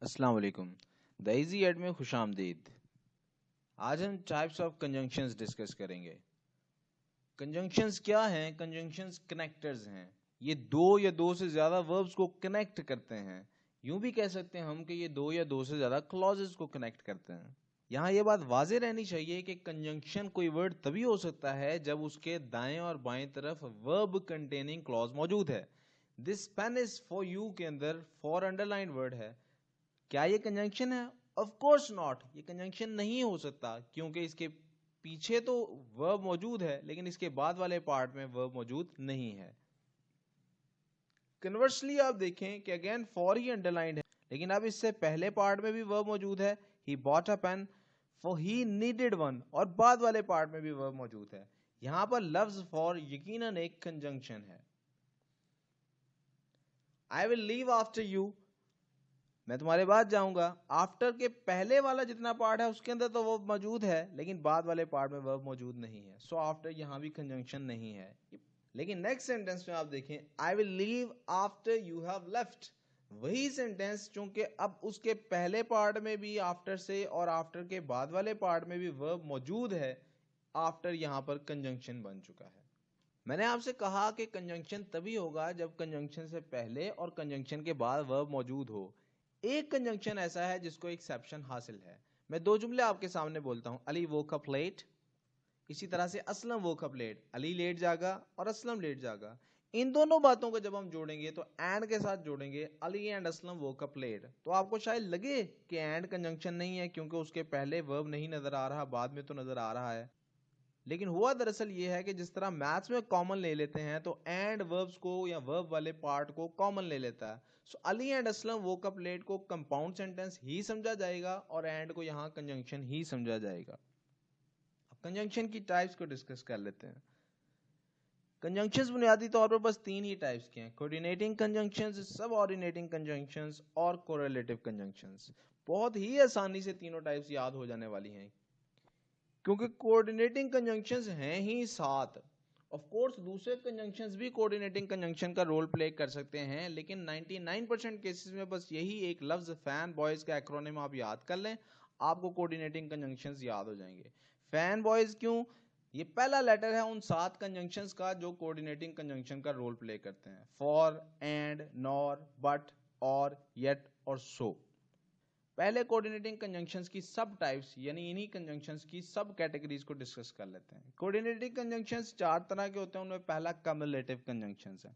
अस्सलाम वालेकुम। The easy add में खुशामदीद। आज हम टाइप्स ऑफ कंजंक्शंस डिस्कस करेंगे। कंजंक्शंस क्या हैं? कंजंक्शंस कनेक्टर्स हैं। ये दो या दो से ज़्यादा वर्ब्स को कनेक्ट करते हैं। यूं भी कह सकते हैं हम कि ये दो या दो से ज़्यादा क्लॉजेस को कनेक्ट करते हैं। यहाँ ये बात वाज़ेह रहनी चाहिए कि कंजंक्शन कोई वर्ड तभी हो सकता है जब उसके दाएं और बाएं तरफ वर्ब कंटेनिंग क्लॉज मौजूद है। This pen is for you के अंदर फॉर अंडरलाइन वर्ड है। क्या ये कंजंक्शन है? ऑफ कोर्स नॉट, ये कंजंक्शन नहीं हो सकता क्योंकि इसके पीछे तो वर्ब मौजूद है लेकिन इसके बाद वाले पार्ट में वर्ब मौजूद नहीं है। कन्वर्सली आप देखें कि अगेन फॉर ही अंडरलाइंड है लेकिन अब इससे पहले पार्ट में भी वर्ब मौजूद है। He bought a pen for he needed one, और बाद वाले पार्ट में भी वर्ब मौजूद है। यहां पर लफ्ज फॉर यकीनन एक कंजंक्शन है। I will leave after you, मैं तुम्हारे बाद जाऊंगा। आफ्टर के पहले वाला जितना पार्ट है उसके अंदर तो वर्ब मौजूद है लेकिन बाद वाले पार्ट में वर्ब मौजूद नहीं है। सो आफ्टर यहां भी कंजंक्शन नहीं है। लेकिन नेक्स्ट सेंटेंस में आप देखें, I will leave after you have left, वही सेंटेंस चूंकि अब उसके पहले पार्ट में भी आफ्टर से और आफ्टर के बाद वाले पार्ट में भी वर्ब मौजूद है, आफ्टर यहां पर कंजंक्शन बन चुका है। मैंने आपसे कहा कि कंजंक्शन तभी होगा जब कंजंक्शन से पहले और कंजंक्शन के बाद वर्ब मौजूद हो। एक कंजंक्शन ऐसा है जिसको एक्सेप्शन हासिल है। मैं दो जुमले आपके सामने बोलता हूं, अली वोक अप लेट, इसी तरह से Aslam woke up late, Ali late जागा और असलम लेट जागा। इन दोनों बातों को जब हम जोड़ेंगे तो एंड के साथ जोड़ेंगे, Ali and Aslam woke up late, तो आपको शायद लगे कि एंड कंजंक्शन नहीं है क्योंकि उसके पहले वर्ब नहीं नजर आ रहा, बाद में तो नजर आ रहा है। लेकिन हुआ दरअसल ये है कि जिस तरह मैथ्स में कॉमन ले लेते हैं तो एंड वर्ब्स को या वर्ब वाले पार्ट को कॉमन ले लेता है। So Ali and Aslam woke up late को कंपाउंड सेंटेंस ही समझा जाएगा और एंड को यहाँ कंजंक्शन ही समझा जाएगा। अब कंजंक्शन की टाइप्स को डिस्कस कर लेते हैं। कंजंक्शंस बुनियादी तौर पर बस तीन ही टाइप्स के हैं, कोऑर्डिनेटिंग कंजंक्शंस, सब ऑर्डिनेटिंग कंजंक्शंस और कोरिलेटिव कंजंक्शंस। बहुत ही आसानी से तीनों टाइप्स याद हो जाने वाली हैं क्योंकि कोऑर्डिनेटिंग कंजंक्शंस हैं ही सात। ऑफ कोर्स दूसरे कंजंक्शंस भी कोऑर्डिनेटिंग कंजंक्शन का रोल प्ले कर सकते हैं लेकिन 99% केसेस में बस यही एक लफ्ज फैन बॉयज का एक्रोनिम आप याद कर लें, आपको कोऑर्डिनेटिंग कंजंक्शंस याद हो जाएंगे। फैन बॉयज क्यों? ये पहला लेटर है उन सात कंजंक्शंस का जो कोऑर्डिनेटिंग कंजंक्शन का रोल प्ले करते हैं, फॉर, एंड, नॉर, बट, और, येट और सो। पहले कोऑर्डिनेटिंग कंजंक्शंस की सब टाइप्स यानी इन्हीं कंजंक्शंस की सब कैटेगरीज को डिस्कस कर लेते हैं। कोऑर्डिनेटिंग कंजंक्शंस चार तरह के होते हैं, उनमें पहला कम्युलेटिव कंजंक्शंस है,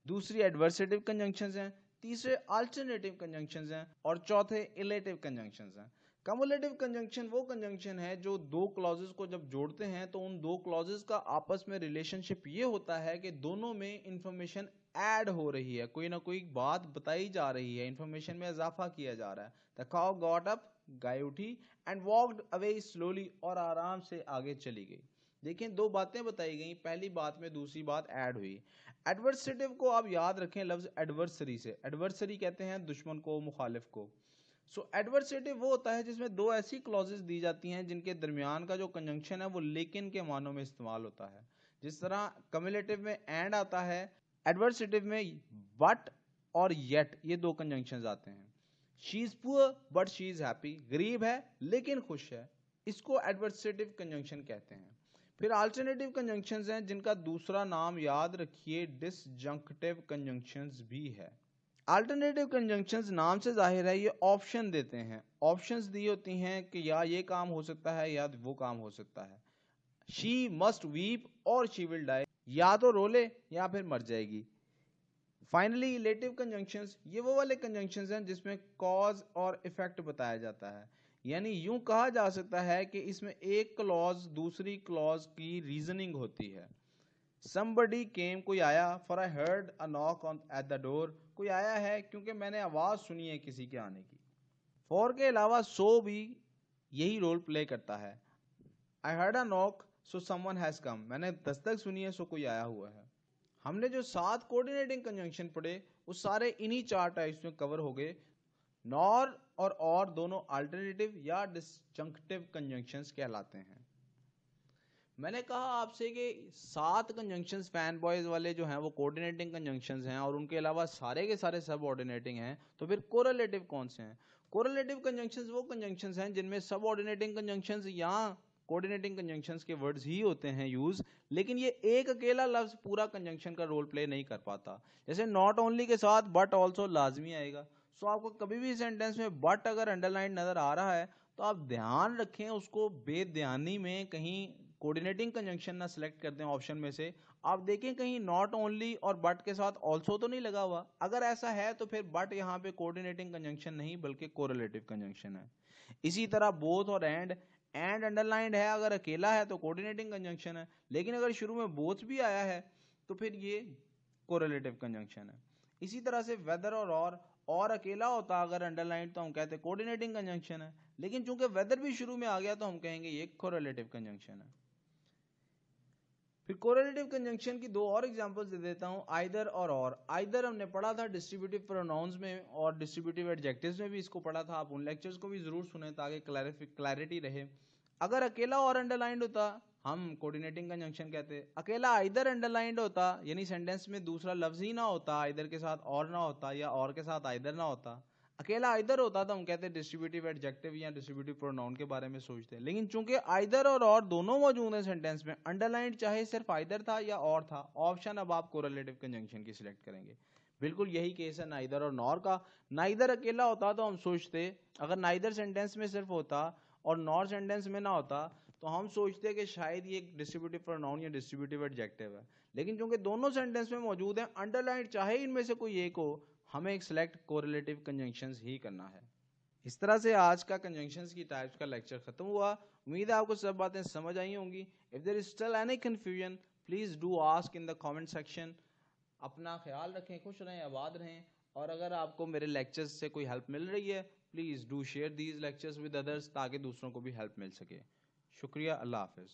दूसरी एडवर्सेटिव कंजंक्शंस हैं, तीसरे अल्टरनेटिव कंजंक्शंस हैं और चौथे इलेटिव कंजंक्शंस हैं। कम्युलेटिव कंजंक्शन वो कंजंक्शन है जो दो क्लॉजेस को जब जोड़ते हैं तो उन दो क्लॉजेस का आपस में रिलेशनशिप ये होता है कि दोनों में इंफॉर्मेशन ऐड हो रही है, कोई ना कोई बात बताई जा रही है, इंफॉर्मेशन में इजाफा किया जा रहा है। द काउ गॉट अप, गाय उठी, एंड वॉक्ड अवे स्लोली, और आराम से आगे चली गई। देखिए दो बातें बताई गई, पहली बात में दूसरी बात ऐड हुई। एडवर्सेटिव को आप याद रखें लफ्ज एडवर्सरी से, एडवर्सरी कहते हैं दुश्मन को, मुखालिफ को। सो एडवर्सेटिव वो होता है जिसमें दो ऐसी क्लॉजेस दी जाती हैं जिनके दरमियान का जो कंजंक्शन है वो लेकिन के मानों में इस्तेमाल होता है। जिस तरह कम्युलेटिव में एंड आता है, एडवर्सेटिव में बट और येट, ये दो कंजंक्शंस आते हैं। She is poor but she is happy, गरीब है लेकिन खुश है, इसको एडवर्सेटिव कंजंक्शन कहते हैं। फिर अल्टरनेटिव कंजंक्शंस हैं जिनका दूसरा नाम याद रखिए डिसजंक्टिव कंजंक्शंस भी है। अल्टरनेटिव कंजंक्शंस नाम से जाहिर है ये ऑप्शन देते हैं, ऑप्शंस दी होती हैं कि या ये काम हो सकता है या वो काम हो सकता है। शी मस्ट वीप और शी विल डाई, या तो रोले या फिर मर जाएगी। फाइनली इलेटिव कंजंक्शंस, ये वो वाले कंजंक्शंस हैं जिसमें कॉज और इफेक्ट बताया जाता है, यानी यूं कहा जा सकता है कि इसमें एक क्लॉज दूसरी क्लॉज की रीजनिंग होती है। somebody came, कोई आया, for I heard a knock on at the door, कोई आया है क्योंकि मैंने आवाज सुनी है किसी के आने की। for के अलावा so भी यही रोल प्ले करता है। I heard a knock so someone has come, मैंने दस्तक सुनी है सो कोई आया हुआ है। हमने जो 7 कोऑर्डिनेटिंग कंजंक्शन पढ़े वो सारे इन्हीं चार टाइप्स में कवर हो गए। नॉर और दोनों अल्टरनेटिव या डिसजंक्टिव कंजंक्शंस कहलाते हैं। मैंने कहा आपसे कि 7 कंजंक्शंस फैन बॉयज वाले जो हैं वो कोऑर्डिनेटिंग कंजंक्शंस हैं और उनके अलावा सारे के सारे सब ऑर्डिनेटिंग हैं, तो फिर कोरिलेटिव कौन से हैं? कोरिलेटिव कंजंक्शंस वो कंजंक्शंस हैं जिनमें सब ऑर्डिनेटिंग कंजंक्शंस या कोऑर्डिनेटिंग कंजंक्शंस के वर्ड्स ही होते हैं यूज, लेकिन ये एक अकेला लफ्ज पूरा कंजंक्शन का रोल प्ले नहीं कर पाता। जैसे नॉट ओनली के साथ बट ऑल्सो लाजमी आएगा। सो आपको कभी भी सेंटेंस में बट अगर अंडरलाइन नजर आ रहा है तो आप ध्यान रखें उसको बेध्यानी में कहीं कोऑर्डिनेटिंग कंजंक्शन ना सिलेक्ट कर दें ऑप्शन में से। आप देखें कहीं नॉट ओनली और बट के साथ ऑल्सो तो नहीं लगा हुआ। अगर ऐसा है तो फिर बट यहाँ पे कोऑर्डिनेटिंग कंजंक्शन नहीं बल्कि कोरिलेटिव कंजंक्शन है। इसी तरह बोथ और एंड अंडरलाइंड है, अगर अकेला है तो कोऑर्डिनेटिंग कंजंक्शन है, लेकिन अगर शुरू में बोथ भी आया है तो फिर ये कोरिलेटिव कंजंक्शन है। इसी तरह से वेदर और अकेला होता अगर अंडरलाइन तो हम कहते कोऑर्डिनेटिंग कंजंक्शन है, लेकिन चूंकि वेदर भी शुरू में आ गया तो हम कहेंगे ये कोरिलेटिव कंजंक्शन है। फिर कोरिलेटिव कंजंक्शन की 2 और एग्जांपल्स दे देता हूं, आइदर और। आइदर हमने पढ़ा था डिस्ट्रीब्यूटिव प्रोनाउंस में और डिस्ट्रीब्यूटिव एडजेक्टिव्स में भी इसको पढ़ा था, आप उन लेक्चर्स को भी जरूर सुने ताकि क्लैरिटी रहे। अगर अकेला और अंडरलाइंड होता हम कोऑर्डिनेटिंग कंजंक्शन कहते। अकेला आइदर अंडरलाइंड होता यानी सेंटेंस में दूसरा लफ्ज ही ना होता, आइदर के साथ और ना होता या और के साथ आइदर ना होता, अकेला आइदर होता तो हम कहते हैं डिस्ट्रीब्यूटिव एडजेक्टिव या डिस्ट्रीब्यूटिव प्रोनाउन के बारे में सोचते हैं। लेकिन चूंकि आइदर और दोनों मौजूद हैं सेंटेंस में, अंडरलाइंड चाहे सिर्फ आइदर था या और था, ऑप्शन अब आप कोरिलेटिव कंजंक्शन की सिलेक्ट करेंगे। बिल्कुल यही केस है नाइदर और नॉर का। नाइदर अकेला होता तो हम सोचते, अगर नाइदर सेंटेंस में सिर्फ होता और नॉर सेंटेंस में ना होता तो हम सोचते कि शायद ये एक डिस्ट्रीब्यूटिव प्रोनाउन या डिस्ट्रीब्यूटिव एडजेक्टिव है। लेकिन चूंकि दोनों सेंटेंस में मौजूद है, अंडरलाइंड चाहे इनमें से कोई एक हो, हमें एक सिलेक्ट कोरिलेटिव कंजंक्शंस ही करना है। इस तरह से आज का कंजंक्शंस की टाइप्स का लेक्चर खत्म हुआ। उम्मीद है आपको सब बातें समझ आई होंगी। If there is still any confusion please do ask in the comment section. अपना ख्याल रखें, खुश रहें, आबाद रहें, और अगर आपको मेरे लेक्चर्स से कोई हेल्प मिल रही है please do share these lectures with others ताकि दूसरों को भी हेल्प मिल सके। शुक्रिया, अल्लाह हाफिज़।